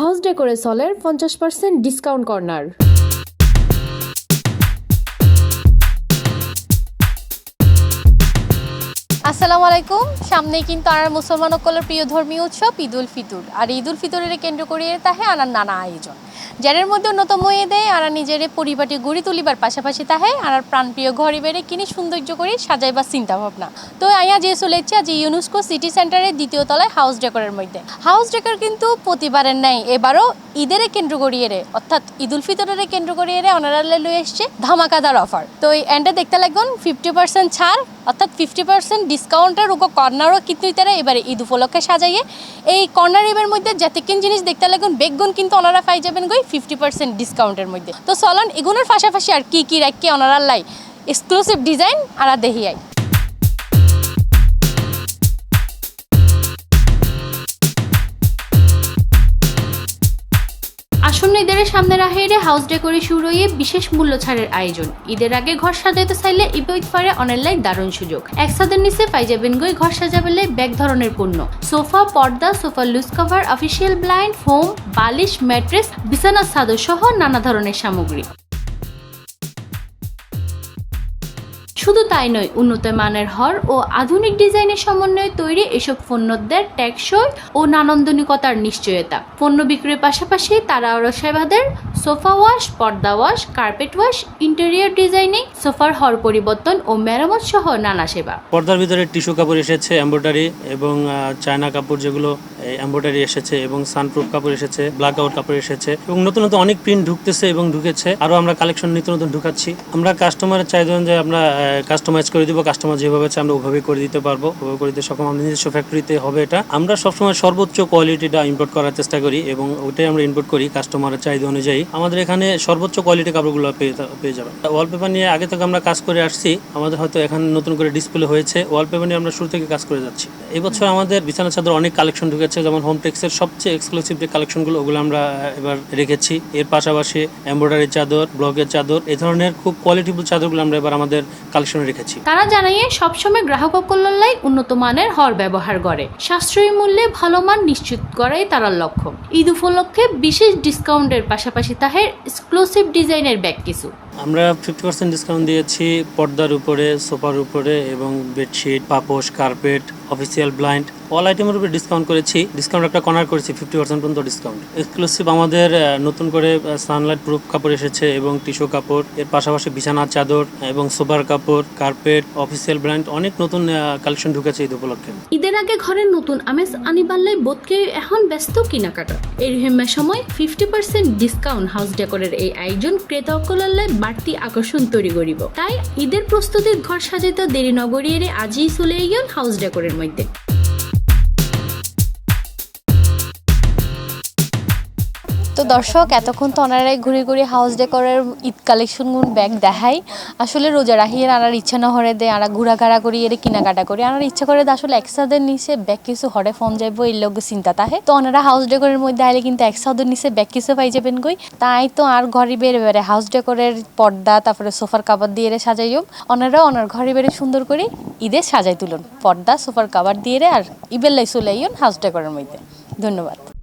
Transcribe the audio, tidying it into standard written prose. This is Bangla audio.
হাউস ডেকোরে সলের 50% ডিসকাউন্ট কর্নার। আসসালামু আলাইকুম। সামনেই কিন্তু আর মুসলমান সকলের প্রিয় ধর্মীয় উৎসব ঈদুল ফিতর। আর ঈদুল ফিতরের কেন্দ্র করিয়ে তাহে আনার নানা আয়োজন, যার মধ্যে অন্যতম দেয় আর নিজের পরিবারটি গড়ি তুলিবার পাশাপাশি তাহে আর প্রাণপ্রিয় ঘরে বেড়ে কিনে সৌন্দর্য করে সাজাইবার চিন্তা ভাবনা। তো আয়া যে চলে ইচ্ছে আজ ইউনেস্কো সিটি সেন্টারের দ্বিতীয় তলায় হাউস ডেকোরের মধ্যে। হাউস ডেকোর কিন্তু প্রতিবারের নাই, এবারও ঈদের কেন্দ্র করিয়ে অর্থাৎ ঈদুল ফিতরের কেন্দ্র করিয়ে অনারালে লয়ে এসছে ধামাকাদার অফার। তো এই এন্ডে দেখতে লাগবেন 50% ছাড় অর্থাৎ 50% ডিসকাউন্টের উপর কর্নারও কিন্তু তারা এবারে ঈদ উপলক্ষে সাজাইয়ে এই কর্নার এবার মধ্যে যেতিকিন জিনিস দেখতে লাগবেন বেগুন কিন্তু ওনারা পাই যাবেন গই 50% ডিসকাউন্টের মধ্যে। তো চলন এগুলোর পাশাপাশি আর কি রাখি ওনারা লাই এক্সক্লুসিভ ডিজাইন আর দেখিয়াই। আসন্ন ঈদের সামনে রাখে হাউস ডেকোরে শুরু হয়ে বিশেষ মূল্য ছাড়ের আয়োজন। ঈদের আগে ঘর সাজাইতে চাইলে ইবইত পারে অনলাইন দারুণ সুযোগ। একসাথে নিচে পাই যাবেন গই ঘর সাজাবেলে ব্যাগ ধরনের পণ্য, সোফা, পর্দা, sofa loose cover, official blind, foam, বালিশ, ম্যাট্রেস, বিছানার চাদর সহ নানা ধরনের সামগ্রী। শুধু তাই নয়, উন্নত মানের হর ও আধুনিক ডিজাইনের সমন্বয়ে তৈরি এসব পণ্যদের টেকসই ও নান্দনিকতার নিশ্চয়তা। পণ্য বিক্রির পাশাপাশি তারা আরও সেবাদের সোফা ওয়াশ, পর্দা wash, carpet wash, interior designing, সোফার হর পরিবর্তন ও মেরামত সহ নানা সেবা। পর্দার ভিতরে টিস্যু কাপড় এসেছে, এমব্রয়ডারি এবং চায়না কাপড় যেগুলো এমব্রয়ডারি এসেছে এবং সানপ্রুফ কাপড় এসেছে, ব্ল্যাক আউট কাপড় এসেছে এবং নতুন নতুন অনেক প্রিন্ট ঢুকতেছে এবং ঢুকেছে। আরও আমরা কালেকশন নিত্য নতুন ঢুকাচ্ছি। আমরা কাস্টমারের চাইতে যে আমরা কাস্টমাইজ করে দিব, কাস্টমার যেভাবে চাই আমরা ওভাবে করে দিতে পারবো, ওভাবে করে দিতে সক্ষম। আমাদের নিজস্ব ফ্যাক্টরিতে হবে এটা। আমরা সবসময় সর্বোচ্চ কোয়ালিটিটা ইম্পোর্ট করার চেষ্টা করি এবং ওইটাই আমরা ইম্পোর্ট করি কাস্টমারের চাহিদা অনুযায়ী। আমাদের এখানে সর্বোচ্চ কোয়ালিটি কাপড়গুলো পেয়ে যাবেন। ওয়ালপেপার নিয়ে আগে থেকে আমরা কাজ করে আসছি, আমাদের হয়তো এখানে নতুন করে ডিসপ্লে হয়েছে। ওয়ালপেপার নিয়ে আমরা শুরু থেকে কাজ করে যাচ্ছি। এই বছর আমাদের বিছানা চাদর অনেক কালেকশন ঢুকেছে, যেমন হোমটেক্সের সবচেয়ে এক্সক্লুসিভ যে কালেকশনগুলো ওগুলো আমরা এবার রেখেছি। এর পাশাপাশি এমব্রয়ডারি চাদর, ব্লকের চাদর, এই ধরনের খুব কোয়ালিটিফুল চাদরগুলো আমরা এবার আমাদের কালেকশনে রেখেছি। তারা জানাইয়ে সবসময় গ্রাহক কল্যাণ উন্নত মানের হর ব্যবহার করে সাশ্রয়ী মূল্যে ভালো মান নিশ্চিত করাই তার লক্ষ্য। ঈদ উপলক্ষে বিশেষ ডিসকাউন্টের পাশাপাশি তাহের এক্সক্লুসিভ ডিজাইনের ব্যাগ কিছু। আমরা 50% ডিসকাউন্ট দিয়েছি পর্দার উপরে, সোফার উপরে এবং বেডশিট, পাপোশ, কার্পেট, অফিসিয়াল ব্লাইন্ড অল আইটেমের উপরে ডিসকাউন্ট করেছি। ডিসকাউন্ট একটা কর্নার করেছি 50% পর্যন্ত ডিসকাউন্ট। এক্সক্লুসিভ আমাদের নতুন করে সানলাইট প্রুফ কাপড় এসেছে এবং টিস্যু কাপড়, এর পাশাপাশি বিছানার চাদর এবং সোফার কাপড়, কার্পেট, অফিসিয়াল ব্লাইন্ড অনেক নতুন কালেকশন ঢুকেছে ঈদ উপলক্ষে। ঈদের আগে ঘরের নতুন আমেজ আনিবাল্লাই বোধকে এখন ব্যস্ত কেনাকাটা। এই রহিমের সময় 50% ডিসকাউন্ট হাউস ডেকোরের এই আয়োজন ক্রেতা কল্যাণ বাড়তি আকর্ষণ তৈরি করিব। তাই ঈদের প্রস্তুতির ঘর সাজাইতে দেরি নগরিয়ে আজই চলে গেল হাউস ডেকোরের মধ্যে। তো দর্শক, এতক্ষণ তো ওনারাই ঘুরে হাউস ডেকোরের ঈদ কালেকশন ব্যাগ দেখাই। আসলে রোজা রাহিয়ে আনার ইচ্ছা না হরে দেয়, আরা ঘোরাঘাড়া করি এর কেনাকাটা করি। আনার ইচ্ছা করে আসলে একসাথে নিচে ব্যাগ কিছু হরে ফোন যাইব এই লোক চিন্তা তাহে। তো ওনারা হাউস ডেকোরের মধ্যে আইলে কিন্তু একসাথে নিচে ব্যাগ কিছু পাই যাবেন গই। তাই তো আর ঘরে বেড়ে হাউস ডেকোরের পর্দা তারপরে সোফার কাভার দিয়ে সাজাইও। ওনারা ওনার ঘরে বেড়ে সুন্দর করে ঈদে সাজাই তুলুন পর্দা সোফার কাভার দিয়ে আর ইবেল্লাই চলে আইন হাউস ডেকোরের মধ্যে। ধন্যবাদ।